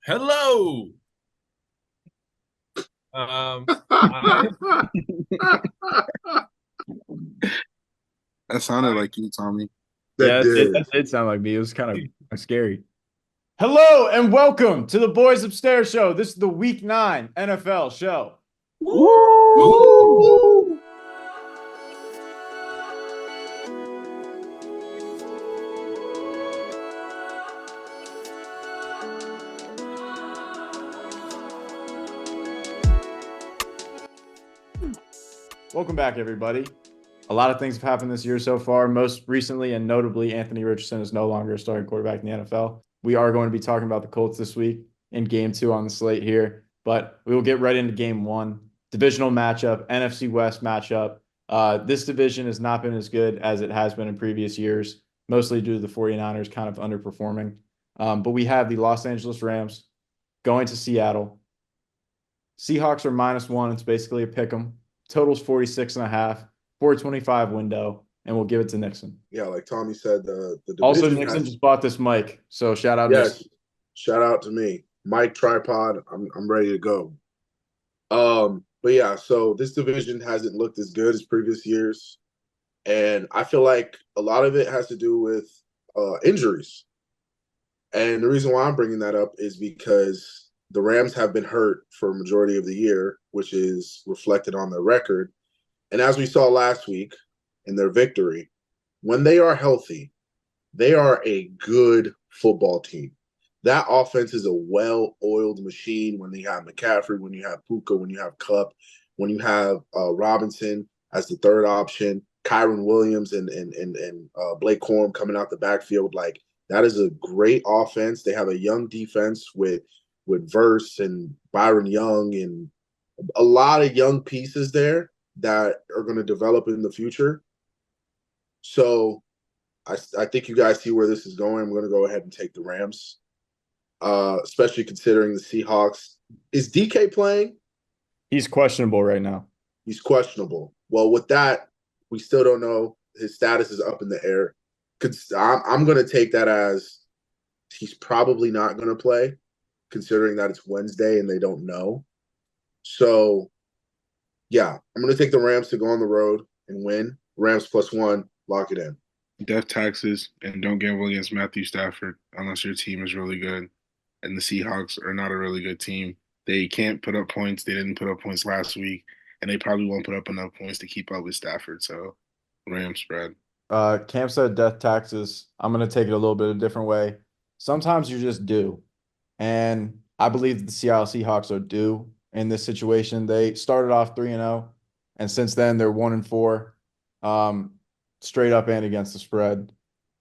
Hello. I That sounded I like you, Tommy. That Yeah, did. that did sound like me. It was kind of scary. Hello and welcome to the Boys Upstairs show. This is the Week 9 NFL show. Woo! Woo! Welcome back, everybody. A lot of things have happened this year so far. Most recently and notably, Anthony Richardson is no longer a starting quarterback in the NFL. We are going to be talking about the Colts this week in game 2 on the slate here, but we will get right into game 1. Divisional matchup, NFC West matchup. This division has not been as good as it has been in previous years, mostly due to the 49ers kind of underperforming. But we have the Los Angeles Rams going to Seattle. Seahawks are -1. It's basically a pick 'em. Total's 46.5, 425 window, and we'll give it to Nixon. Yeah, like Tommy said, the Also, division Nixon has just bought this mic, so shout out Nixon. yes. Shout out to me, Mike Tripod. I'm ready to go. But yeah, so this division hasn't looked as good as previous years, and I feel like a lot of it has to do with injuries. And the reason why I'm bringing that up is because the Rams have been hurt for a majority of the year, which is reflected on their record. And as we saw last week in their victory, when they are healthy, they are a good football team. That offense is a well-oiled machine when you have McCaffrey, when you have Puka, when you have Cup, when you have Robinson as the third option, Kyron Williams and Blake Corum coming out the backfield. Like, that is a great offense. They have a young defense with Verse and Byron Young and a lot of young pieces there that are going to develop in the future. So I think you guys see where this is going. I'm going to go ahead and take the Rams, especially considering the Seahawks. Is DK playing? He's questionable right now. He's questionable. Well, with that, we still don't know. His status is up in the air. I'm going to take that as he's probably not going to play, considering that it's Wednesday and they don't know. So, yeah, I'm going to take the Rams to go on the road and win. Rams +1, lock it in. Death taxes and don't gamble against Matthew Stafford unless your team is really good. And the Seahawks are not a really good team. They can't put up points. They didn't put up points last week, and they probably won't put up enough points to keep up with Stafford. So, Rams spread. Cam said death taxes. I'm going to take it a little bit a different way. Sometimes you're just due. And I believe the Seattle Seahawks are due in this situation. They started off 3-0, and since then they're 1-4, straight up and against the spread.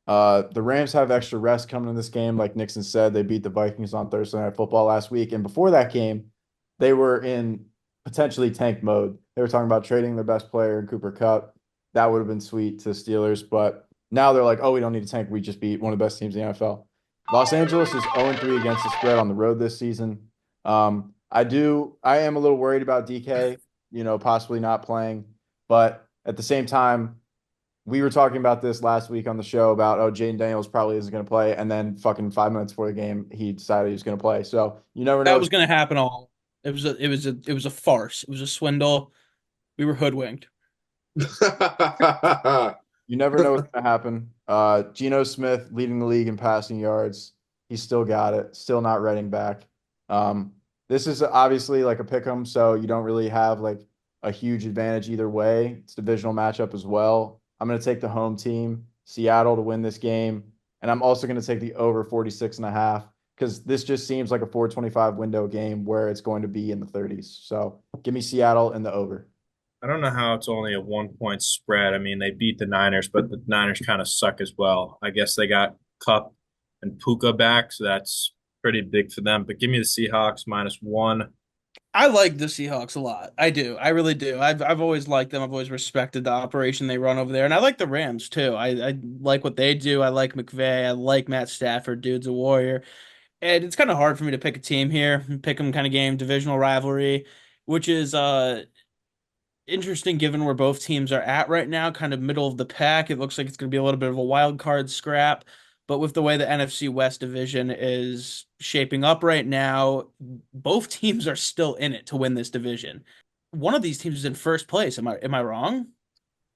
The Rams have extra rest coming in this game. Like Nixon said, they beat the Vikings on Thursday Night Football last week. And before that game, they were in potentially tank mode. They were talking about trading their best player in Cooper Kupp. That would have been sweet to the Steelers. But now they're like, oh, we don't need to tank. We just beat one of the best teams in the NFL. Los Angeles is 0-3 against the spread on the road this season. I am a little worried about DK, possibly not playing. But at the same time, we were talking about this last week on the show about, Jaden Daniels probably isn't going to play. And then fucking 5 minutes before the game, he decided he was going to play. So you never that know. was going to happen all. It was a farce. It was a swindle. We were hoodwinked. You never know what's going to happen. Geno Smith leading the league in passing yards. He's still got it. Still not running back. This is obviously like a pick 'em, so you don't really have like a huge advantage either way. It's a divisional matchup as well. I'm going to take the home team, Seattle, to win this game. And I'm also going to take the over 46.5 because this just seems like a 425 window game where it's going to be in the 30s. So give me Seattle and the over. I don't know how it's only a 1 point spread. I mean, they beat the Niners, but the Niners kind of suck as well. I guess they got Cup and Puka back, so that's pretty big for them. But give me the Seahawks -1. I like the Seahawks a lot. I do. I really do. I've always liked them. I've always respected the operation they run over there. And I like the Rams too. I like what they do. I like McVay. I like Matt Stafford. Dude's a warrior. And it's kind of hard for me to pick a team here. Pick them kind of game, divisional rivalry, which is interesting given where both teams are at right now, kind of middle of the pack. It looks like it's going to be a little bit of a wild card scrap. But with the way the NFC West division is shaping up right now, both teams are still in it to win this division. One of these teams is in first place. Am I wrong?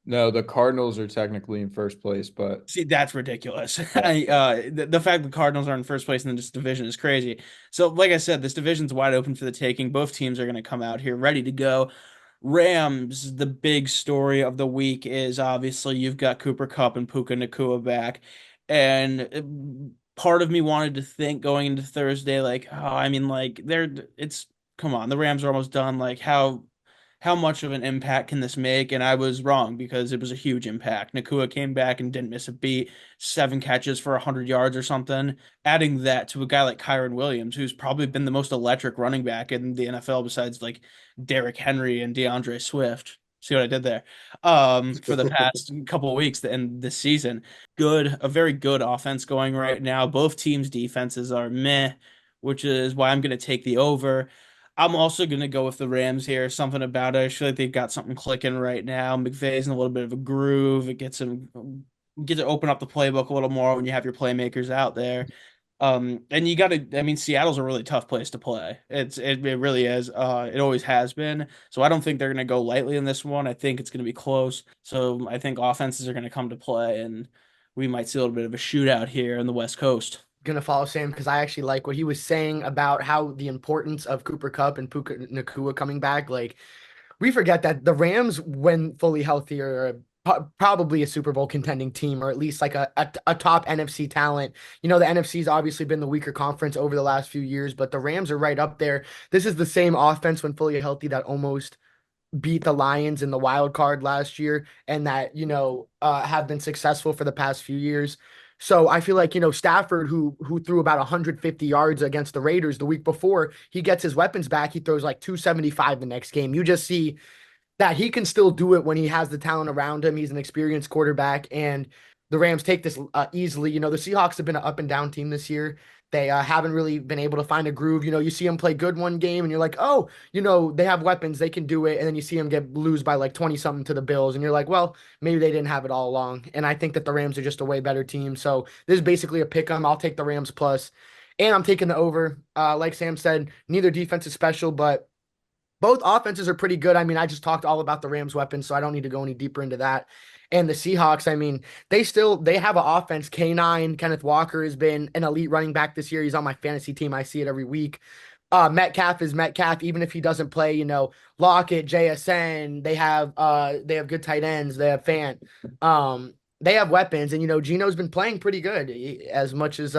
No, the Cardinals are technically in first place, but See, that's ridiculous. yeah. The fact the Cardinals are in first place in this division is crazy. So, like I said, this division's wide open for the taking. Both teams are going to come out here ready to go. Rams, the big story of the week is obviously you've got Cooper Kupp and Puka Nacua back. And part of me wanted to think going into Thursday, like, oh, I mean, like, come on, the Rams are almost done. Like, how much of an impact can this make? And I was wrong because it was a huge impact. Nakua came back and didn't miss a beat, 7 catches for 100 yards or something. Adding that to a guy like Kyron Williams, who's probably been the most electric running back in the NFL besides like Derrick Henry and DeAndre Swift. See what I did there? For the past couple of weeks and this season, a very good offense going right now. Both teams' defenses are meh, which is why I'm going to take the over. I'm also going to go with the Rams here. Something about it. I feel like they've got something clicking right now. McVay's in a little bit of a groove. It gets him get to open up the playbook a little more when you have your playmakers out there. And you got to. I mean, Seattle's a really tough place to play. It really is. It always has been. So I don't think they're going to go lightly in this one. I think it's going to be close. So I think offenses are going to come to play, and we might see a little bit of a shootout here in the West Coast. Gonna follow Sam because I actually like what he was saying about how the importance of Cooper Kupp and Puka Nacua coming back. Like, we forget that the Rams, when fully healthy, are probably a Super Bowl contending team, or at least like a top NFC talent. You know, the NFC's obviously been the weaker conference over the last few years, but the Rams are right up there. This is the same offense when fully healthy that almost beat the Lions in the wild card last year, and that, have been successful for the past few years. So I feel like, Stafford, who threw about 150 yards against the Raiders the week before, he gets his weapons back. He throws like 275 the next game. You just see that he can still do it when he has the talent around him. He's an experienced quarterback, and the Rams take this easily. The Seahawks have been an up and down team this year. They haven't really been able to find a groove. You see them play good one game, and you're like, oh, they have weapons, they can do it. And then you see them lose by like 20 something to the Bills, and you're like, well, maybe they didn't have it all along. And I think that the Rams are just a way better team. So this is basically a pick 'em. I'll take the Rams plus, and I'm taking the over. Like Sam said, neither defense is special, but both offenses are pretty good. I mean, I just talked all about the Rams' weapons, so I don't need to go any deeper into that. And the Seahawks, I mean, they have an offense. K9, Kenneth Walker has been an elite running back this year. He's on my fantasy team. I see it every week. Metcalf is Metcalf, even if he doesn't play, Lockett, JSN, they have good tight ends. They have Fant. They have weapons, and Gino's been playing pretty good as much as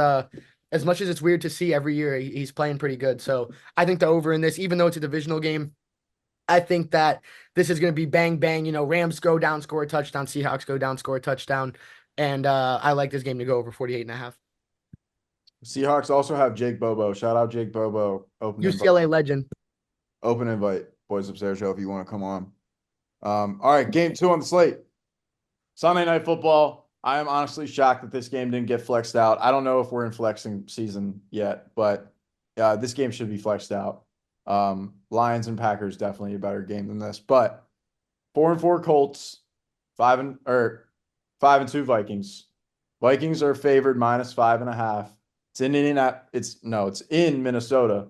it's weird to see every year. He's playing pretty good. So I think the over in this, even though it's a divisional game, I think that this is going to be bang, bang. Rams go down, score a touchdown. Seahawks go down, score a touchdown. And I like this game to go over 48.5. Seahawks also have Jake Bobo. Shout out Jake Bobo. UCLA legend. Open invite, Boys Upstairs Show, if you want to come on. All right, game 2 on the slate. Sunday Night Football. I am honestly shocked that this game didn't get flexed out. I don't know if we're in flexing season yet, but this game should be flexed out. Lions and Packers definitely a better game than this, but 4-4 Colts, 5-2 Vikings. Vikings are favored -5.5. It's in it's in Minnesota.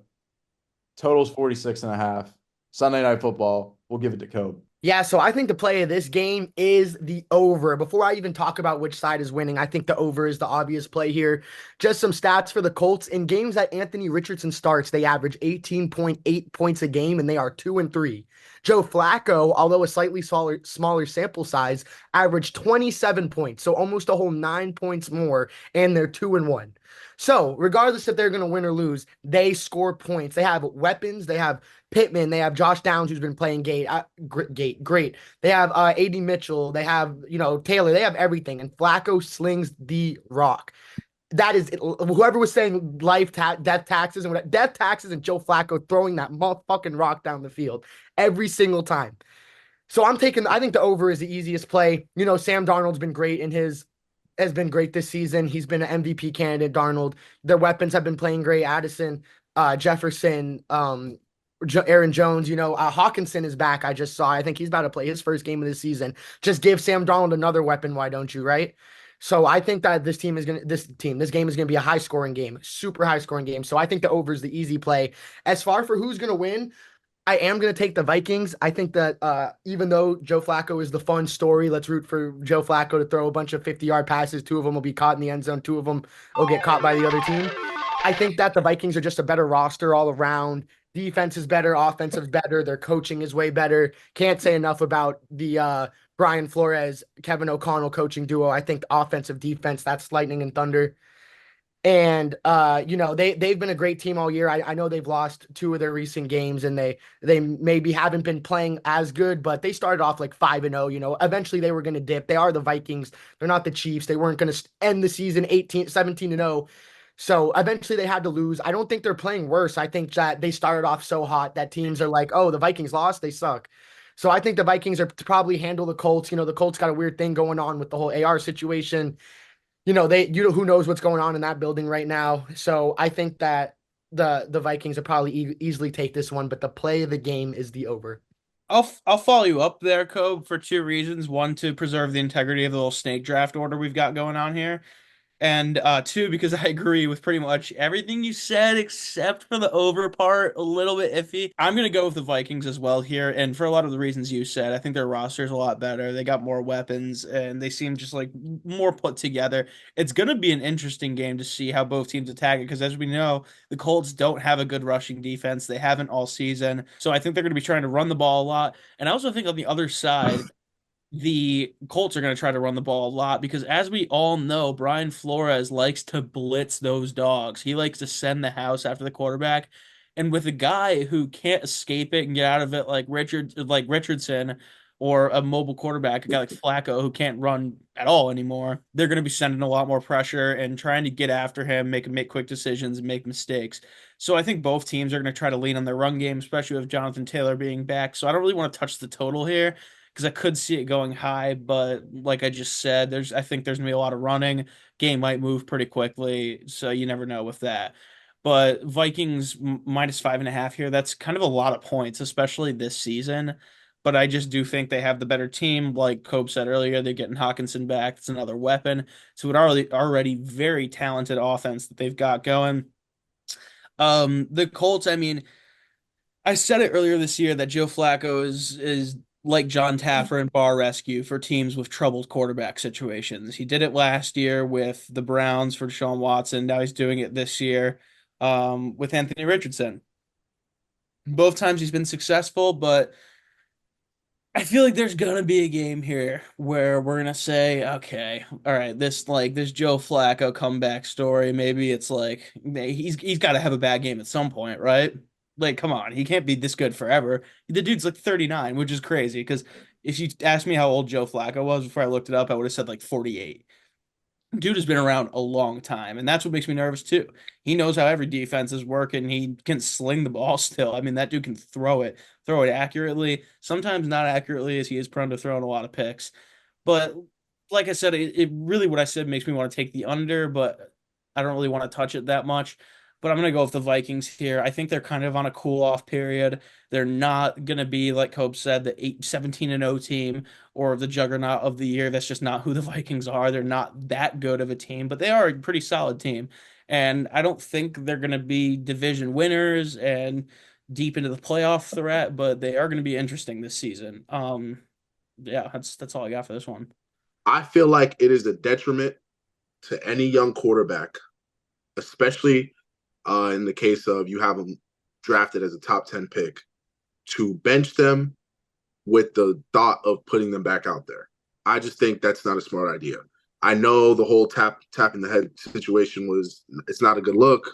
Total's 46.5. Sunday Night Football. We'll give it to Kobe. Yeah, so I think the play of this game is the over. Before I even talk about which side is winning, I think the over is the obvious play here. Just some stats for the Colts. In games that Anthony Richardson starts, they average 18.8 points a game, and they are 2-3. Joe Flacco, although a slightly smaller sample size, averaged 27 points, so almost a whole 9 points more, and they're 2-1. So regardless if they're going to win or lose, they score points. They have weapons. They have Pittman. They have Josh Downs, who's been playing great. They have A.D. Mitchell. They have, Taylor. They have everything. And Flacco slings the rock. That is it. Whoever was saying death taxes and Joe Flacco throwing that motherfucking rock down the field every single time. So I think the over is the easiest play. Sam Darnold's been great has been great this season. He's been an MVP candidate, Darnold. Their weapons have been playing great. Addison, Jefferson, Aaron Jones, Hawkinson is back. I just saw. I think he's about to play his first game of the season. Just give Sam Darnold another weapon. Why don't you, right? So I think that this game is gonna be a high scoring game, super high scoring game. So I think the over is the easy play. As far for who's gonna win, I am going to take the Vikings. I think that even though Joe Flacco is the fun story, let's root for Joe Flacco to throw a bunch of 50-yard passes. Two of them will be caught in the end zone. Two of them will get caught by the other team. I think that the Vikings are just a better roster all around. Defense is better. Offense is better. Their coaching is way better. Can't say enough about the Brian Flores, Kevin O'Connell coaching duo. I think offensive defense, that's lightning and thunder. And they've been a great team all year. I know they've lost two of their recent games, and they maybe haven't been playing as good, but they started off like 5-0. Eventually they were going to dip. They are the Vikings. They're not the Chiefs. They weren't going to end the season 17-0. So eventually they had to lose. I don't think they're playing worse. I think that they started off so hot that teams are like, oh, the Vikings lost. They suck. So I think the Vikings are to probably handle the Colts. The Colts got a weird thing going on with the whole AR situation. Who knows what's going on in that building right now. So I think that the Vikings will probably easily take this one, but the play of the game is the over. I'll follow you up there, Kobe, for two reasons. One, to preserve the integrity of the little snake draft order we've got going on here. And two, because I agree with pretty much everything you said except for the over part, a little bit iffy. I'm gonna go with the Vikings as well here, and for a lot of the reasons you said, I think their roster is a lot better. They got more weapons, and they seem just like more put together. It's gonna be an interesting game to see how both teams attack it, because as we know, the Colts don't have a good rushing defense. They haven't all season, so I think they're gonna be trying to run the ball a lot. And I also think on the other side, the Colts are going to try to run the ball a lot because, as we all know, Brian Flores likes to blitz those dogs. He likes to send the house after the quarterback. And with a guy who can't escape it and get out of it like Richardson, or a mobile quarterback, a guy like Flacco who can't run at all anymore, they're going to be sending a lot more pressure and trying to get after him, make him make quick decisions and make mistakes. So I think both teams are going to try to lean on their run game, especially with Jonathan Taylor being back. So I don't really want to touch the total here because I could see it going high, but like I just said, I think there's gonna be a lot of running. Game might move pretty quickly, so you never know with that. But Vikings minus 5.5 here, that's kind of a lot of points, especially this season. But I just do think they have the better team. Like Cope said earlier, they're getting Hawkinson back. It's another weapon. So it already very talented offense that they've got going. The Colts, I mean, I said it earlier this year that Joe Flacco is like John Taffer and Bar Rescue for teams with troubled quarterback situations. He did it last year with the Browns for Deshaun Watson. Now he's doing it this year with Anthony Richardson. Both times he's been successful, but I feel like there's gonna be a game here where we're gonna say, okay, all right, this Joe Flacco comeback story. Maybe it's like he's got to have a bad game at some point, right? Like, come on, he can't be this good forever. The dude's like 39, which is crazy. Because if you asked me how old Joe Flacco was before I looked it up, I would have said like 48. Dude has been around a long time, and that's what makes me nervous too. He knows how every defense is working. He can sling the ball still. I mean, that dude can throw it accurately, sometimes not accurately, as he is prone to throwing a lot of picks. But like I said, it really what I said makes me want to take the under, but I don't really want to touch it that much. But I'm going to go with the Vikings here. I think they're kind of on a cool off period. They're not going to be, like Cope said, the 17-0 team or the juggernaut of the year. That's just not who the Vikings are. They're not that good of a team, but they are a pretty solid team. And I don't think they're going to be division winners and deep into the playoff threat, but they are going to be interesting this season. Yeah, that's all I got for this one. I feel like it is a detriment to any young quarterback, especially in the case of you have them drafted as a top 10 pick, to bench them with the thought of putting them back out there. I just think that's not a smart idea. I know the whole tapping the head situation it's not a good look.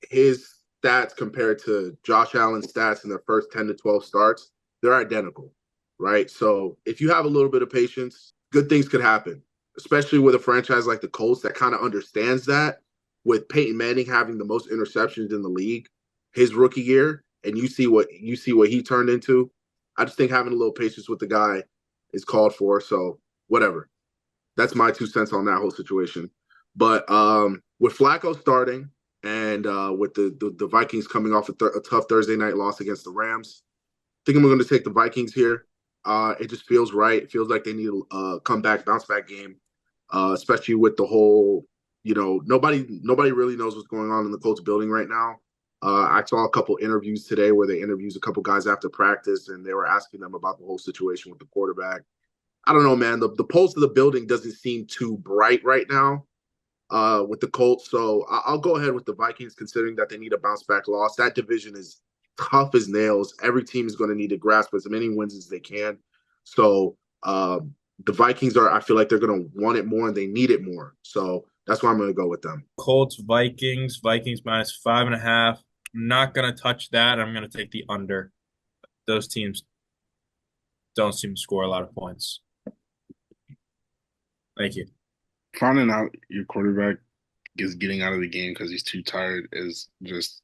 His stats compared to Josh Allen's stats in their first 10 to 12 starts, they're identical, right? So if you have a little bit of patience, good things could happen, especially with a franchise like the Colts that kind of understands that, with Peyton Manning having the most interceptions in the league his rookie year, and you see what he turned into. I just think having a little patience with the guy is called for. So whatever. That's my 2 cents on that whole situation. But with Flacco starting and with the Vikings coming off a tough Thursday night loss against the Rams, I think I'm going to take the Vikings here. It just feels right. It feels like they need a comeback, bounce back game. especially with the whole, nobody really knows what's going on in the Colts building right now. I saw a couple interviews today where they interviewed a couple guys after practice, and they were asking them about the whole situation with the quarterback. I don't know, man. The pulse of the building doesn't seem too bright right now with the Colts. So I'll go ahead with the Vikings, considering that they need a bounce back loss. That division is tough as nails. Every team is going to need to grasp as many wins as they can. So the Vikings I feel like they're going to want it more and they need it more. So that's why I'm going to go with them. Colts, Vikings minus 5.5. I'm not going to touch that. I'm going to take the under. Those teams don't seem to score a lot of points. Thank you. Finding out your quarterback is getting out of the game because he's too tired is just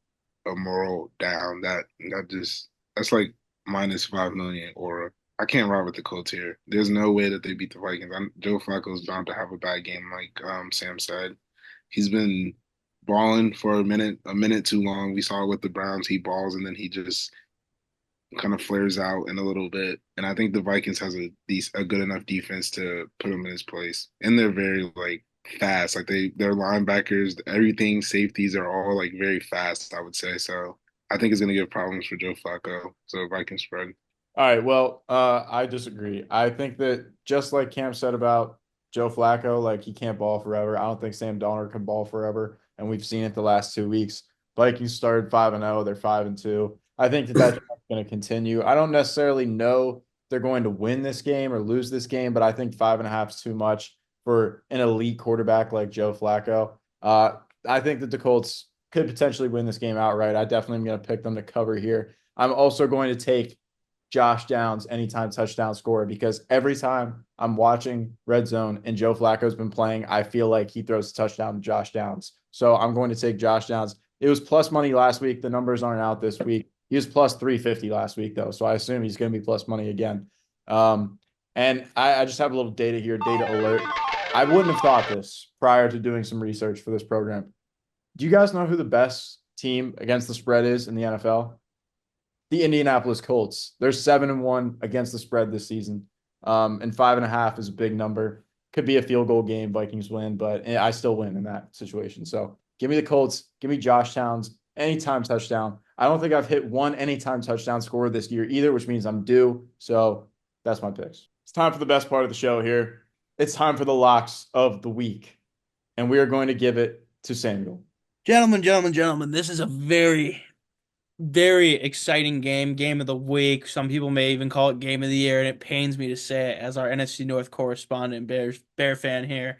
a moral down. That's like minus 5 million. Or I can't ride with the Colts here. There's no way that they beat the Vikings. Joe Flacco's bound to have a bad game, like Sam said. He's been balling for a minute too long. We saw it with the Browns. He balls and then he just kind of flares out in a little bit. And I think the Vikings has a good enough defense to put him in his place. And they're very like fast. Like their linebackers, everything, safeties are all like very fast, I would say. So I think it's gonna give problems for Joe Flacco. So Vikings spread. All right, well, I disagree. I think that just like Cam said about Joe Flacco, like he can't ball forever. I don't think Sam Donald can ball forever, and we've seen it the last 2 weeks. Vikings started 5-0, they're 5-2. I think that's going to continue. I don't necessarily know they're going to win this game or lose this game, but I think 5.5 is too much for an elite quarterback like Joe Flacco. I think that the Colts could potentially win this game outright. I definitely am going to pick them to cover here. I'm also going to take Josh Downs anytime touchdown scorer because every time I'm watching Red Zone and Joe Flacco's been playing, I feel like he throws a touchdown to Josh Downs. So I'm going to take Josh Downs. It was plus money last week. The numbers aren't out this week. He was plus 350 last week, though. So I assume he's going to be plus money again. And I just have a little data here, data alert. I wouldn't have thought this prior to doing some research for this program. Do you guys know who the best team against the spread is in the NFL? The Indianapolis Colts. They're 7-1 against the spread this season. And 5.5 is a big number. Could be a field goal game, Vikings win, but I still win in that situation. So give me the Colts. Give me Josh Downs. Anytime touchdown. I don't think I've hit one anytime touchdown score this year either, which means I'm due. So that's my picks. It's time for the best part of the show here. It's time for the locks of the week. And we are going to give it to Samuel. Gentlemen, this is a very, very exciting game of the week. Some people may even call it game of the year, and it pains me to say it as our NFC North correspondent, Bear fan here.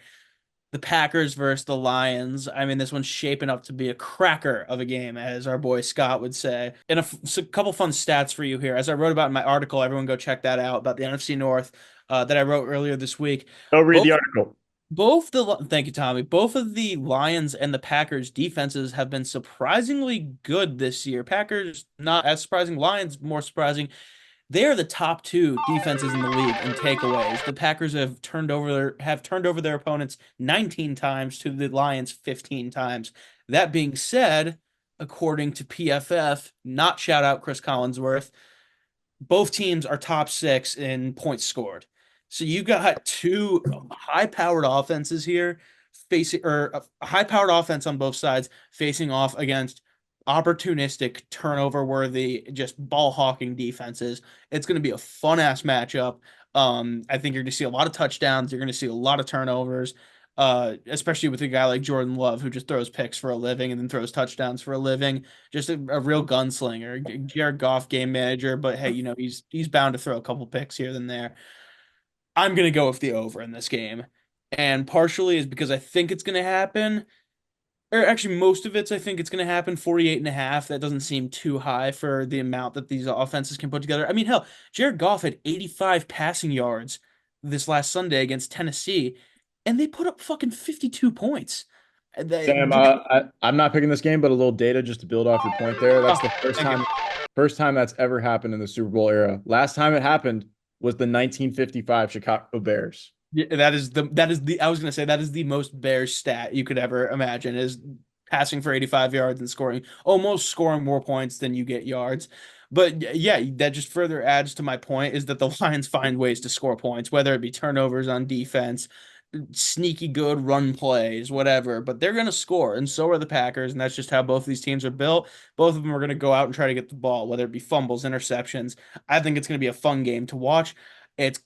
The Packers versus the Lions. I mean, this one's shaping up to be a cracker of a game, as our boy Scott would say. And a couple fun stats for you here. As I wrote about in my article, everyone go check that out about the NFC North that I wrote earlier this week. Go read the article. Thank you, Tommy. Both of the Lions and the Packers defenses have been surprisingly good this year. Packers not as surprising, Lions more surprising. They are the top two defenses in the league in takeaways. The Packers have turned over their opponents 19 times to the Lions 15 times. That being said, according to PFF, not shout out Chris Collinsworth, both teams are top 6 in points scored. So you got two high-powered offenses here facing, or a high-powered offense on both sides facing off against opportunistic, turnover-worthy, just ball-hawking defenses. It's going to be a fun-ass matchup. I think you're going to see a lot of touchdowns. You're going to see a lot of turnovers, especially with a guy like Jordan Love, who just throws picks for a living and then throws touchdowns for a living. Just a real gunslinger. Jared Goff, game manager, but hey, he's bound to throw a couple picks here and there. I'm going to go with the over in this game. And partially is because I think it's going to happen. Or actually, most of it's I think it's going to happen. 48.5. That doesn't seem too high for the amount that these offenses can put together. I mean, hell, Jared Goff had 85 passing yards this last Sunday against Tennessee, and they put up fucking 52 points. Sam, I'm not picking this game, but a little data just to build off your point there. That's the first time that's ever happened in the Super Bowl era. Last time it happened was the 1955 Chicago Bears. Yeah, I was going to say that is the most Bears stat you could ever imagine, is passing for 85 yards and almost scoring more points than you get yards. But yeah, that just further adds to my point is that the Lions find ways to score points, whether it be turnovers on defense, sneaky good run plays, whatever, but they're going to score, and so are the Packers, and that's just how both of these teams are built. Both of them are going to go out and try to get the ball, whether it be fumbles, interceptions. I think it's going to be a fun game to watch. It's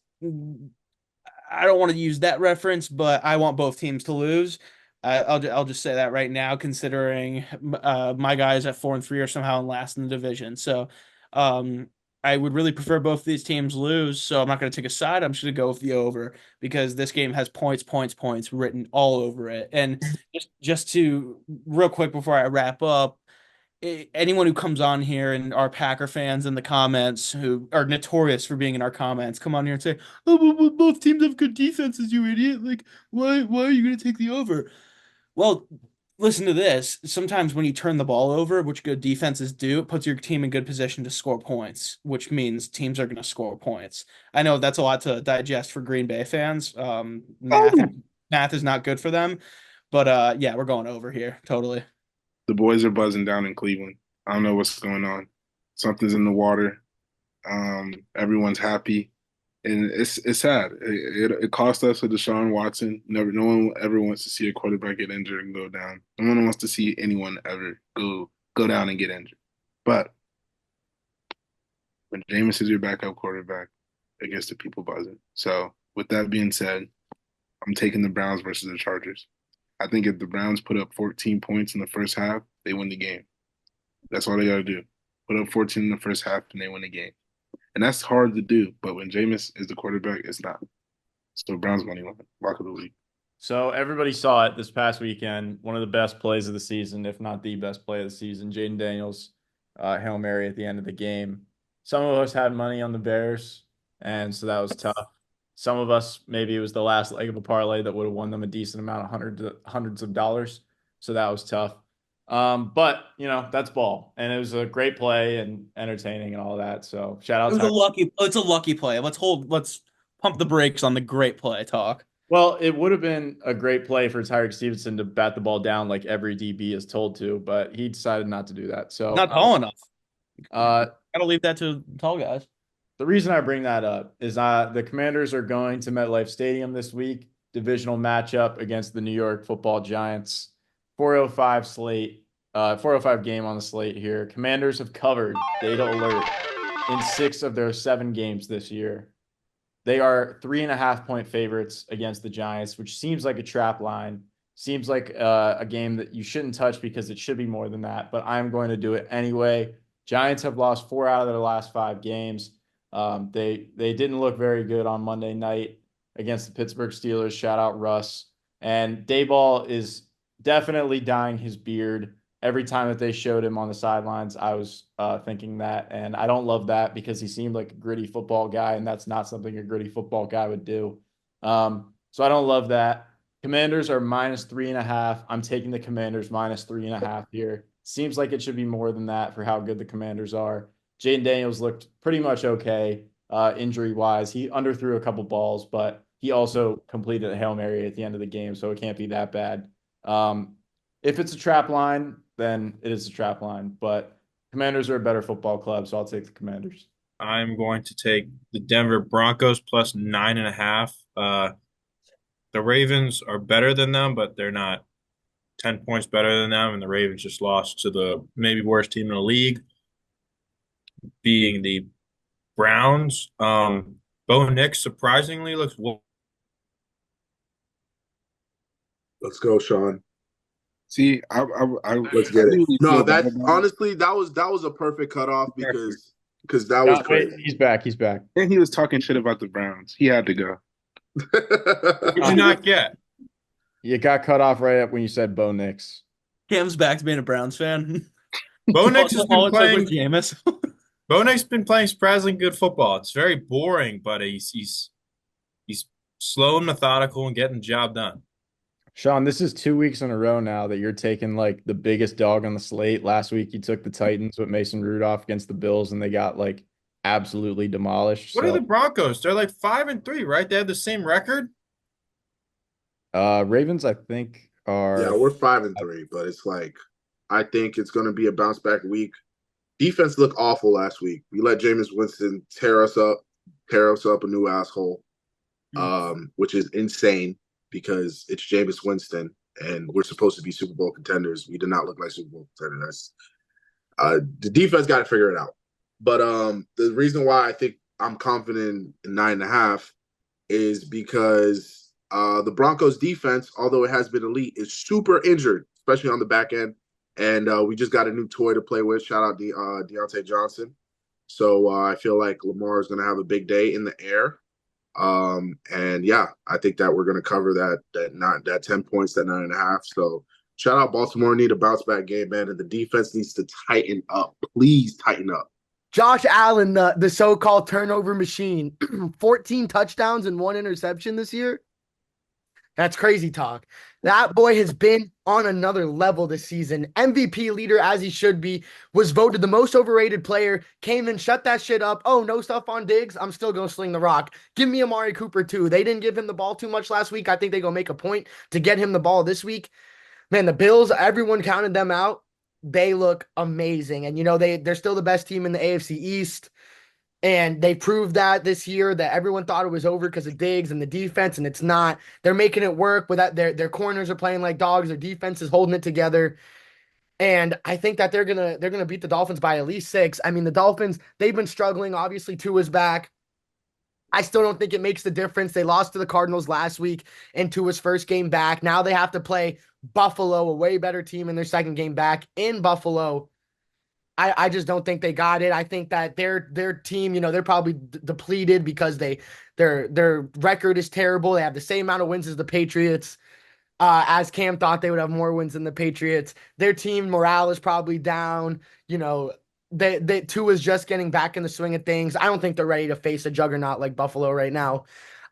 I don't want to use that reference, but I want both teams to lose. I'll just say that right now, considering my guys at 4-3 are somehow in last in the division. So um, I would really prefer both of these teams lose. So I'm not going to take a side. I'm just going to go with the over because this game has points, points, points written all over it. And just to real quick before I wrap up, anyone who comes on here and are Packer fans in the comments who are notorious for being in our comments come on here and say, "Oh, but both teams have good defenses, you idiot! Like, why are you going to take the over?" Well, listen to this. Sometimes when you turn the ball over, which good defenses do, it puts your team in good position to score points, which means teams are going to score points. I know that's a lot to digest for Green Bay fans. Math is not good for them, but yeah, we're going over here totally. The boys are buzzing down in Cleveland. I don't know what's going on. Something's in the water. Everyone's happy, and it's sad. It cost us a Deshaun Watson. No one ever wants to see a quarterback get injured and go down. No one wants to see anyone ever go down and get injured. But when Jameis is your backup quarterback, it gets the people buzzing. So with that being said, I'm taking the Browns versus the Chargers. I think if the Browns put up 14 points in the first half, they win the game. That's all they got to do. Put up 14 in the first half and they win the game. And that's hard to do. But when Jameis is the quarterback, it's not. So Browns money line, lock of the week. So everybody saw it this past weekend. One of the best plays of the season, if not the best play of the season. Jaden Daniels, Hail Mary at the end of the game. Some of us had money on the Bears, and so that was tough. Some of us, maybe it was the last leg of a parlay that would have won them a decent amount of hundreds of dollars. So that was tough. But that's ball, and it was a great play and entertaining and all that. So shout out It was to it's a lucky play. Let's pump the brakes on the great play talk. Well, it would have been a great play for Tyreek Stevenson to bat the ball down like every DB is told to, but he decided not to do that. So Not tall enough. Gotta leave that to tall guys. The reason I bring that up is the Commanders are going to MetLife Stadium this week, divisional matchup against the New York Football Giants. 405 slate, 405 game on the slate here. Commanders have covered, data alert, in 6 of their 7 games this year. They are 3.5-point favorites against the Giants, which seems like a trap line. Seems like a game that you shouldn't touch because it should be more than that, but I'm going to do it anyway. Giants have lost 4 out of their last 5 games. They didn't look very good on Monday night against the Pittsburgh Steelers. Shout out Russ. And Dayball is definitely dyeing his beard. Every time that they showed him on the sidelines, I was thinking that. And I don't love that because he seemed like a gritty football guy, and that's not something a gritty football guy would do. So I don't love that. Commanders are -3.5. I'm taking the Commanders -3.5 here. Seems like it should be more than that for how good the Commanders are. Jaden Daniels looked pretty much okay injury-wise. He underthrew a couple balls, but he also completed a Hail Mary at the end of the game, so it can't be that bad. If it's a trap line, then it is a trap line. But Commanders are a better football club, so I'll take the Commanders. I'm going to take the Denver Broncos plus 9.5. The Ravens are better than them, but they're not 10 points better than them. And the Ravens just lost to the maybe worst team in the league, being the Browns. Bo Nix surprisingly looks. Let's go, Sean. See, let's get it. No, that's honestly that was a perfect cutoff because that was crazy. He's back. He's back. And he was talking shit about the Browns. He had to go. What did you not get? You got cut off right up when you said Bo Nix. Cam's back to being a Browns fan. Bo Nix has been playing. Jameis. Bo Nix has been playing surprisingly good football. It's very boring, but he's slow and methodical and getting the job done. Sean, this is 2 weeks in a row now that you're taking like the biggest dog on the slate. Last week you took the Titans with Mason Rudolph against the Bills, and they got like absolutely demolished. What are the Broncos? They're like 5-3, right? They have the same record. Ravens, I think, are. Yeah, we're 5-3, but it's like I think it's going to be a bounce back week. Defense looked awful last week. We let Jameis Winston tear us up a new asshole, which is insane. because it's Jameis Winston, and we're supposed to be Super Bowl contenders. We did not look like Super Bowl contenders. The defense got to figure it out. But the reason why I think I'm confident in 9.5 is because the Broncos defense, although it has been elite, is super injured, especially on the back end. And we just got a new toy to play with. Shout out Deontay Johnson. So I feel like Lamar is going to have a big day in the air. And yeah, I think that we're going to cover that 10 points, that 9.5. So shout out Baltimore, need a bounce back game, man. And the defense needs to tighten up. Please tighten up. Josh Allen, the so-called turnover machine, 14 touchdowns and 1 interception this year. That's crazy talk. That boy has been on another level this season. MVP leader, as he should be, was voted the most overrated player, came and shut that shit up. Oh, no stuff on Diggs. I'm still going to sling the rock. Give me Amari Cooper, too. They didn't give him the ball too much last week. I think they're going to make a point to get him the ball this week. Man, the Bills, everyone counted them out. They look amazing. And, they're still the best team in the AFC East. And they proved that this year, that everyone thought it was over because of Diggs and the defense, and it's not. They're making it work without their corners are playing like dogs. Their defense is holding it together. And I think that they're gonna beat the Dolphins by at least 6. I mean, the Dolphins, they've been struggling. Obviously, Tua's back. I still don't think it makes the difference. They lost to the Cardinals last week in Tua's first game back. Now they have to play Buffalo, a way better team, in their second game back in Buffalo. I just don't think they got it. I think that their team, they're probably depleted because their record is terrible. They have the same amount of wins as the Patriots. As Cam thought they would have more wins than the Patriots. Their team morale is probably down. They Tua's just getting back in the swing of things. I don't think they're ready to face a juggernaut like Buffalo right now.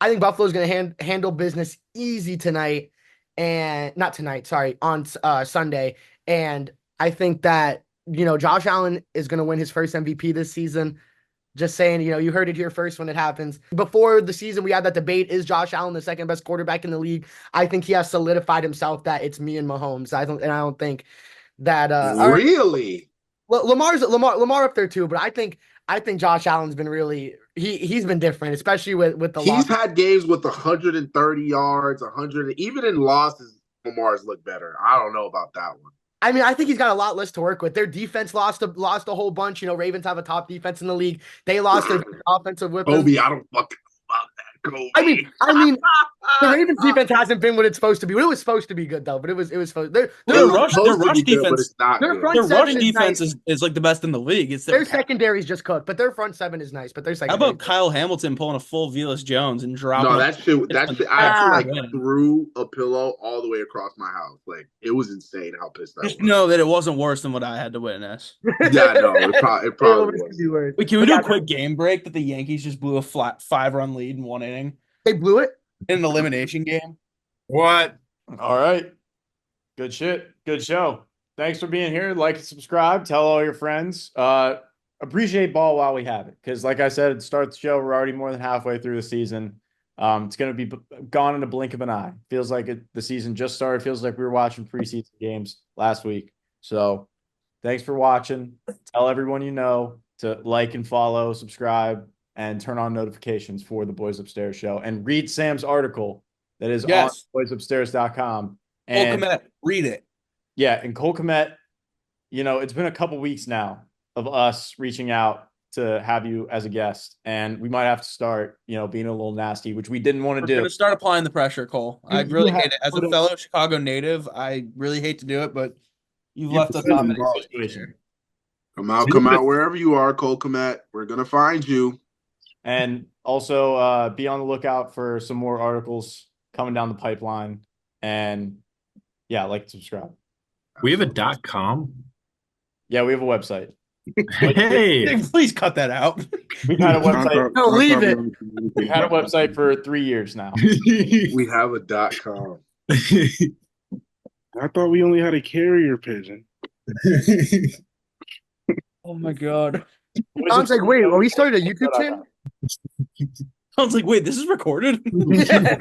I think Buffalo's going to handle business easy tonight, and not tonight, sorry, on Sunday. And I think that Josh Allen is going to win his first MVP this season. Just saying, you heard it here first when it happens. Before the season, we had that debate. Is Josh Allen the second best quarterback in the league? I think he has solidified himself that it's me and Mahomes. I don't think that really. Well, Lamar up there too, but I think Josh Allen's been really he's been different, especially with the He's had games with 130 yards, 100, even in losses, Lamar's looked better. I don't know about that one. I mean, I think he's got a lot less to work with. Their defense lost a whole bunch. Ravens have a top defense in the league. They lost their offensive weapons. Kobe, I don't fucking about that, Kobe. I mean, the Ravens defense hasn't been what it's supposed to be. It was supposed to be good though, but it was supposed. Their rush defense, their rush defense is like the best in the league. It's their secondary's just cooked, but their front seven is nice. But their secondary. How about Kyle Hamilton pulling a full Velus Jones and dropping? No, that shit. I actually threw a pillow all the way across my house. Like, it was insane how pissed I was. Just know that it wasn't worse than what I had to witness. Yeah, no, it probably was. Wait, can we do a quick game break that the Yankees just blew a flat 5-run lead in 1 inning? They blew it in an elimination game. What? All right. Good shit. Good show. Thanks for being here. Like and subscribe. Tell all your friends. Appreciate ball while we have it. Because like I said, at the start of the show, we're already more than halfway through the season. It's going to be gone in a blink of an eye. Feels like the season just started. Feels like we were watching preseason games last week. So thanks for watching. Tell everyone you know to like and follow, subscribe, and turn on notifications for the Boys Upstairs show. And read Sam's article that is on boysupstairs.com. And Cole Kmet, read it. Yeah, and Cole Kmet, it's been a couple weeks now of us reaching out to have you as a guest. And we might have to start, being a little nasty, which we didn't want to do. We're going to start applying the pressure, Cole. I really hate it. As a fellow Chicago native, I really hate to do it, but you've left us on the situation. Come out wherever you are, Cole Kmet. We're going to find you. And also be on the lookout for some more articles coming down the pipeline. And yeah, like and subscribe. We have a .com. Yeah, we have a website. Hey, please cut that out. We've had a website. No, leave it. We've had a website for 3 years now. We have a .com. I thought we only had a carrier pigeon. Oh my god. Sounds like, wait, are we starting a YouTube channel? Sounds like, wait, this is recorded? Yeah.